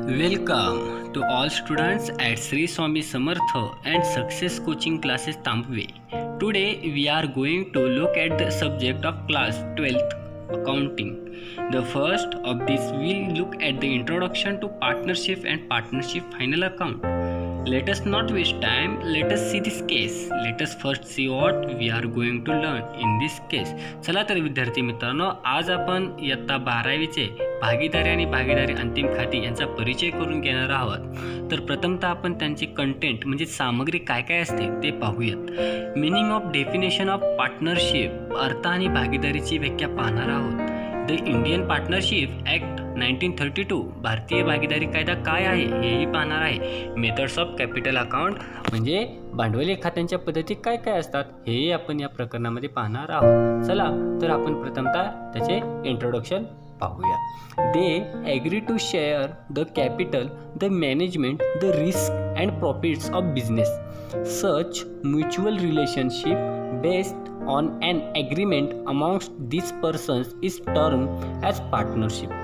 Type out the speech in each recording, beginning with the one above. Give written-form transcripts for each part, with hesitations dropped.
Welcome to all students at Sri Swami Samartha and Success Coaching Classes Tambwe. Today we are going to look at the subject of class 12th accounting. The first of this will look at the introduction to partnership and partnership final account. Let us not waste time, let us see this case. Let us first see what we are going to learn in this case. चला तर विद्यार्थी मित्रांनो, आज आपण इयत्ता 12वीचे भागीदारी आणि भागीदारी अंतिम खाती यांचा परिचय करून घेणार आहोत. तर प्रथमतः आपण त्यांची कंटेंट म्हणजे सामग्री काय काय असते ते पाहूयात. Meaning of definition of partnership, अर्थ आणि भागीदारीची व्याख्या पाहणार आहोत. द इंडियन पार्टनरशिप ॲक्ट 1932, भारतीय भागीदारी कायदा काय आहे हेही पाहणार आहे. मेथड्स ऑफ कॅपिटल अकाउंट म्हणजे भांडवली खात्यांच्या पद्धती काय काय असतात हेही आपण या प्रकरणामध्ये पाहणार आहोत. चला तर आपण प्रथमतः त्याचे इंट्रोडक्शन पाहूया. They agree to share the capital, the management, the risk and profits of business. Such mutual relationship based on an agreement amongst these persons is termed as partnership.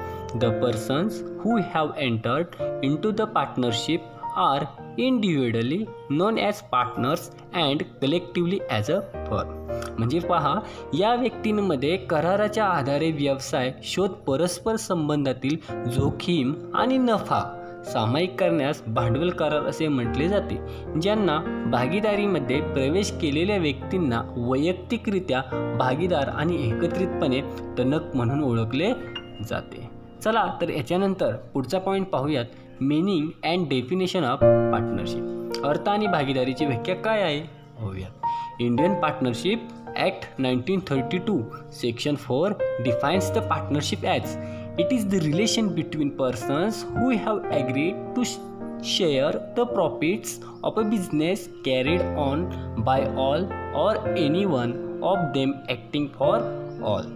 The persons who have entered into the partnership are individually known as partners and collectively as a firm. म्हणजे पहा, या व्यक्तींमध्ये कराराच्या आधारे व्यवसाय, शोध, परस्पर संबंधातील जोखीम आणि नफा सामायिक करण्यास भांडवल करार असे म्हटले जाते. ज्यांना भागीदारीमध्ये प्रवेश केलेल्या व्यक्तींना वैयक्तिकरित्या भागीदार आणि एकत्रितपणे टणक म्हणून ओळखले जाते. चला तर याच्यानंतर पुढचा पॉईंट पाहूयात. Meaning and definition of partnership, अर्थ आणि भागीदारीची व्याख्या काय आहे पाहूयात. Indian partnership act 1932 section 4 defines the partnership as it is the relation between persons who have agreed to share the profits of a business carried on by all or any one of them acting for all.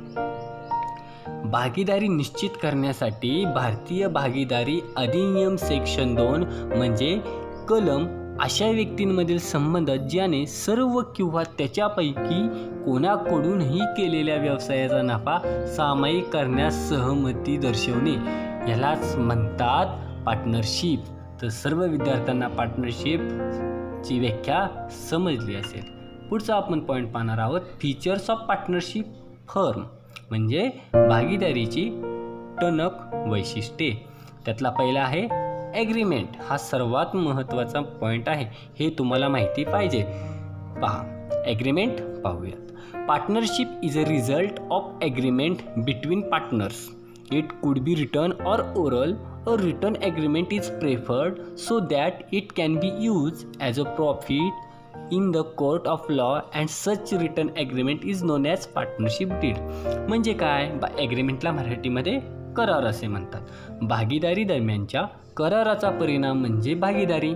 भागीदारी निश्चित करण्यासाठी भारतीय भागीदारी अधिनियम section 2 म्हणजे कलम अशा व्यक्तींमधील संबंध ज्याने सर्व किंवा त्याच्यापैकी कोणाकडूनही केलेल्या व्यवसायाचा नफा सामायिक करण्यास सहमती दर्शवणे यालाच म्हणतात पार्टनरशिप. तर सर्व विद्यार्थ्यांना पार्टनरशिपची व्याख्या समजली असेल. पुढचा आपण पॉईंट पाहणार आहोत. फीचर्स ऑफ पार्टनरशिप फर्म म्हणजे भागीदारीची टणक वैशिष्ट्ये. त्यातला पहिला आहे ॲग्रीमेंट. हा सर्वात महत्त्वाचा पॉईंट आहे, हे तुम्हाला माहिती पाहिजे. पहा ॲग्रीमेंट पाहूयात. Partnership is a result of agreement between partners. It could be written or oral. A written agreement is preferred so that it can be use as a profit in the court of law and such written agreement is known as partnership deed. म्हणजे काय, ॲग्रीमेंटला मराठीमध्ये करार असे म्हणतात. भागीदारी दरम्यानच्या कराराचा परिणाम म्हणजे भागीदारी.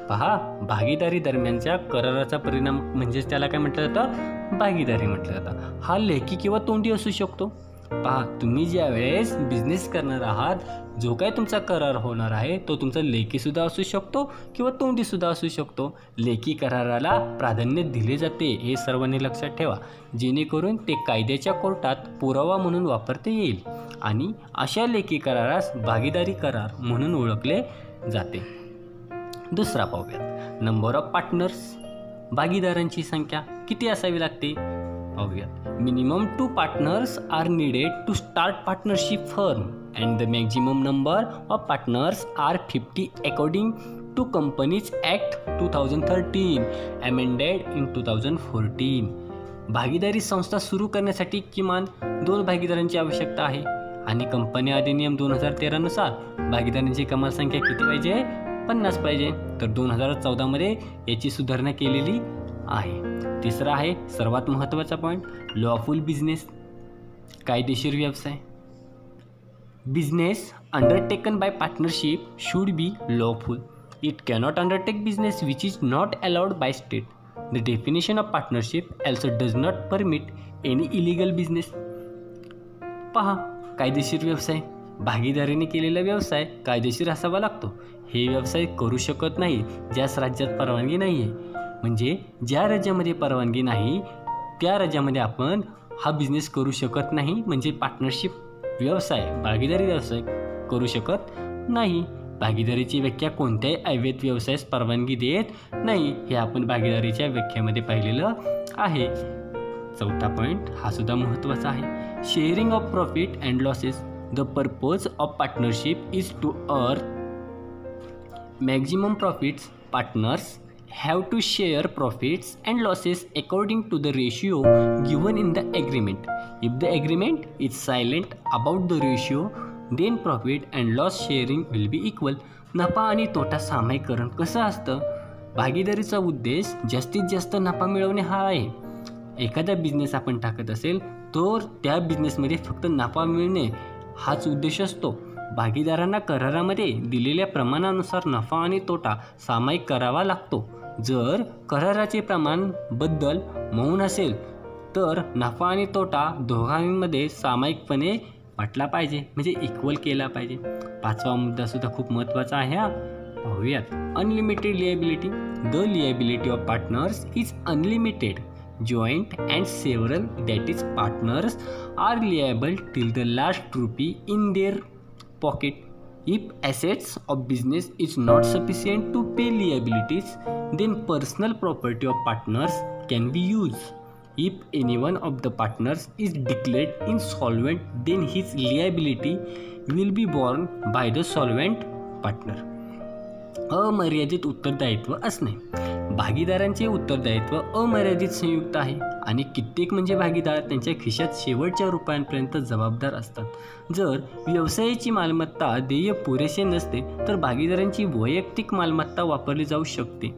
पहा, भागीदारी दरम्यानच्या कराराचा परिणाम म्हणजेच त्याला काय म्हटलं जातं, भागीदारी म्हटलं जातं. हा लेखी किंवा तोंडी असू शकतो. पहा, तुम्ही ज्या वेळेस बिझनेस करणार आहात, जो काय तुमचा करार होणार आहे तो तुमचा लेखीसुद्धा असू शकतो किंवा तोंडीसुद्धा असू शकतो. लेखी कराराला प्राधान्य दिले जाते, हे सर्वांनी लक्षात ठेवा, जेणेकरून ते कायद्याच्या कोर्टात पुरावा म्हणून वापरता येईल आणि अशा लेखी करारास भागीदारी करार म्हणून ओळखले जाते. दुसरा पाहूयात. नंबर ऑफ पार्टनर्स, भागीदारांची संख्या किती असावी लागते पाहूयात. Minimum 2 partners are needed to start partnership firm and the maximum number of partners are 50 according to companies act 2013 amended in 2014. भागीदारी संस्था सुरू करण्यासाठी किमान 2 भागीदारांची आवश्यकता आहे आणि कंपनी अधिनियम 2013 नुसार भागीदारांची कमाल संख्या किती पाहिजे, 50 पाहिजे. तर 2014 मध्ये याची सुधारणा केलेली आहे. तिसरा आहे सर्वात महत्त्वाचा पॉईंट, लॉफुल बिझनेस, कायदेशीर व्यवसाय. Business undertaken by partnership should be lawful. It cannot undertake business which is not allowed by state. The definition of partnership also does not permit any illegal business. पहा, कायदेशीर व्यवसाय, भागीदारीने केलेला व्यवसाय कायदेशीर असावा लागतो. हे व्यवसाय करू शकत नाही ज्यास राज्यात परवानगी नाही आहे. म्हणजे ज्या राज्यामध्ये परवानगी नाही त्या राज्यामध्ये आपण हा बिझनेस करू शकत नाही. म्हणजे पार्टनरशिप व्यवसाय, भागीदारी व्यवसाय करू शकत नाही. भागीदारीची व्याख्या कोणत्याही अवैध व्यवसायास परवानगी देत नाही, हे आपण भागीदारीच्या व्याख्येमध्ये पाहिलेलं आहे. चौथा पॉईंट हा सुद्धा महत्त्वाचा आहे. Sharing of profit and losses. The purpose of partnership is to earn maximum profits. Partners have to share profits and losses according to the ratio given in the agreement. If the agreement is silent about the ratio, then profit and loss sharing will be equal. नफा आणि तोटा सामायिकरण कसं असतं? भागीदारीचा उद्देश जास्तीत जास्त नफा मिळवणे हा आहे. एखादा बिझनेस आपण टाकत असेल तर त्या बिझनेसमध्ये फक्त नफा मिळणे हाच उद्देश असतो. भागीदारांना करारामध्ये दिलेल्या प्रमाणानुसार नफा आणि तोटा सामायिक करावा लागतो. जर कराराचे प्रमाण बद्दल मौन असेल तर नफा आणि तोटा दोघांमध्ये सामायिकपणे वाटला पाहिजे, म्हणजे इक्वल केला पाहिजे. पाचवा मुद्दा सुद्धा खूप महत्त्वाचा आहे हा, पाहूयात. Unlimited liability. The liability of partners is unlimited. Joint and several, that is partners, are liable till the last rupee in their pocket. If assets of business is not sufficient to pay liabilities, then personal property of partners can be used. If any one of the partners is declared insolvent, then his liability will be borne by the solvent partner. अमर्यादित उत्तरदायित्व असणे. भागीदारांचे उत्तरदायित्व अमर्यादित संयुक्त आहे आणि कित्येक म्हणजे भागीदार त्यांच्या खिशात शेवटच्या रुपयांपर्यंत जबाबदार असतात. जर व्यवसायाची मालमत्ता देय पुरेसे नसते तर भागीदारांची वैयक्तिक मालमत्ता वापरली जाऊ शकते.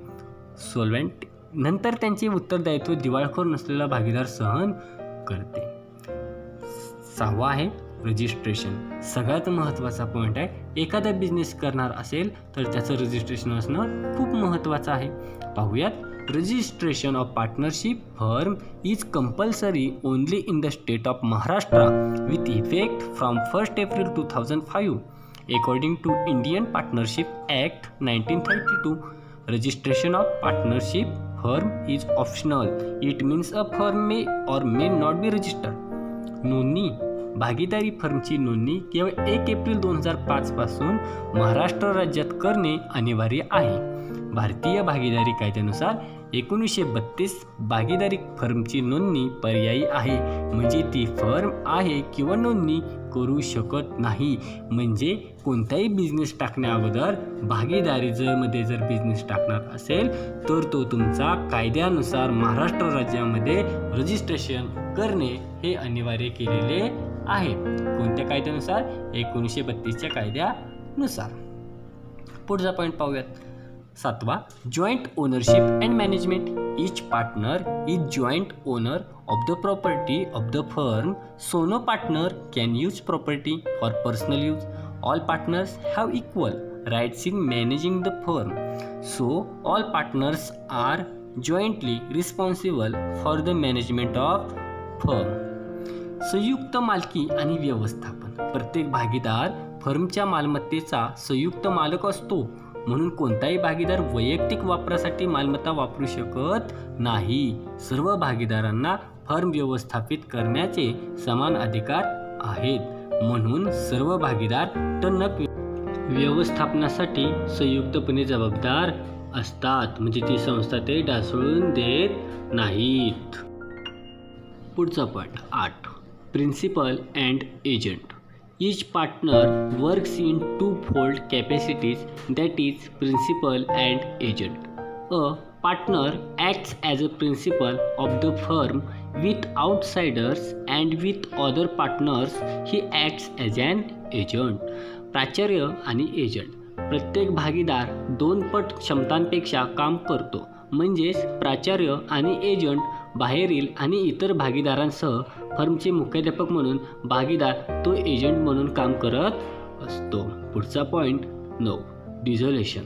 सॉल्व्हेंट नंतर त्यांचे उत्तरदायित्व दिवाळखोर नसलेला भागीदार सहन करते. सहावा आहे रजिस्ट्रेशन. सगळ्यात महत्त्वाचा पॉईंट आहे. एखादा बिझनेस करणार असेल तर त्याचं रजिस्ट्रेशन असणं खूप महत्त्वाचं आहे. पाहूयात. Registration of partnership firm is compulsory only in the state of Maharashtra with effect from 1 April 2005 according to Indian partnership act 1932. Registration of partnership firm is optional. It means a firm may or may not be registered. नोंदणी. भागीदारी फर्मची नोंदणी केवळ 1 April 2005 पासून महाराष्ट्र राज्यात करणे अनिवार्य आहे. भारतीय भागीदारी कायद्यानुसार 1932 भागीदारी फर्मची नोंदणी पर्यायी आहे, म्हणजे ती फर्म आहे किंवा नोंदणी करू शकत नाही. म्हणजे कोणताही बिझनेस टाकण्या अगोदर भागीदारीमध्ये जर बिझनेस टाकणार असेल तर तो तुमचा कायद्यानुसार महाराष्ट्र राज्यामध्ये रजिस्ट्रेशन करणे हे अनिवार्य केलेले आहे. कोणत्या कायद्यानुसार? 1932च्या कायद्यानुसार. पुढचा पॉईंट पाहूयात. सातवा. Joint ownership and management. Each partner is joint owner of the property of the firm, so no partner can use property for personal use. All partners have equal rights in managing the firm, so all partners are jointly responsible for the management of firm. संयुक्त मालकी आणि व्यवस्थापन. प्रत्येक भागीदार फर्मच्या मालमत्तेचा संयुक्त मालक असतो, म्हणून कोणताही भागीदार वैयक्तिक वापरासाठी मालमत्ता वापरू शकत नाही. सर्व भागीदारांना फर्म व्यवस्थापित करण्याचे समान अधिकार आहेत, म्हणून सर्व भागीदार टणक व्यवस्थापनासाठी संयुक्तपणे जबाबदार असतात, म्हणजे ती संस्था ते ढासळून देत नाहीत. पुढचा point 8. Principal and agent. Each partner works in two-fold capacities, that is principal and agent. A partner acts as a principal of the firm with outsiders, and with other partners he acts as an agent. प्राचार्य आणि agent. प्रत्येक भागीदार 2 पट क्षमतांपेक्षा काम करतो, म्हणजेच प्राचार्य आणि एजंट बाहेरील आणि इतर भागीदारांसह फर्मचे मुख्याध्यापक म्हणून भागीदार तो एजंट म्हणून काम करत असतो. पुढचा point 9. Dissolution.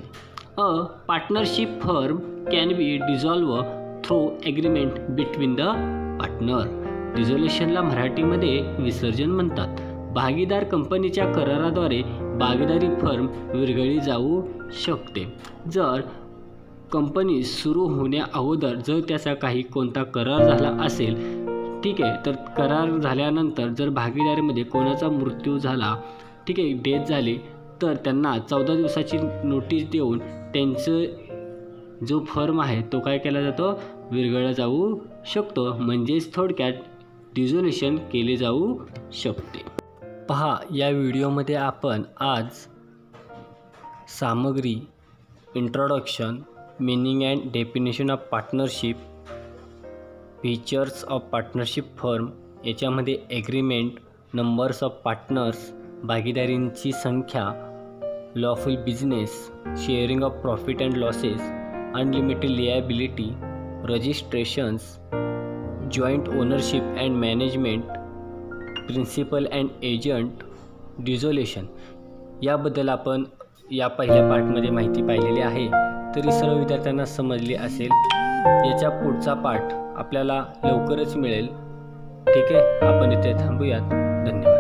A partnership firm can be dissolve through agreement between the partner. डिझोल्युशनला मराठीमध्ये विसर्जन म्हणतात. भागीदार कंपनीच्या कराराद्वारे भागीदारी फर्म विरघळली जाऊ शकते. जर कंपनी सुरू होण्या अगोदर जर त्याचा कोणता करार झाला असेल, ठीक आहे, तर करार झाल्यानंतर जर भागीदारीमध्ये कोणाचा मृत्यू झाला, ठीक आहे, डेथ झाली, तर त्यांना 14 दिवसाची नोटीस देऊन त्यांचं जो फर्म आहे तो काय केला जातो, विरघळला जाऊ शकतो. म्हणजेच थोडक्यात डिझोल्युशन केले जाऊ शकते. पहा, या व्हिडिओमध्ये आपण आज सामग्री, introduction, meaning and definition of partnership, features of partnership firm, याच्यामध्ये ॲग्रीमेंट, नंबर्स ऑफ पार्टनर्स, भागीदारींची संख्या, lawful business, sharing of profit and losses, unlimited liability, registrations, joint ownership and management, principal and agent, dissolution याबद्दल आपण या पहिल्या पार्टमध्ये माहिती पाहिलेली आहे. तरी सर्व विद्यार्थ्यांना समजली असेल. याच्या पुढचा पार्ट आपल्याला लवकरच मिळेल. ठीक आहे, आपण इथे थांबूयात. धन्यवाद.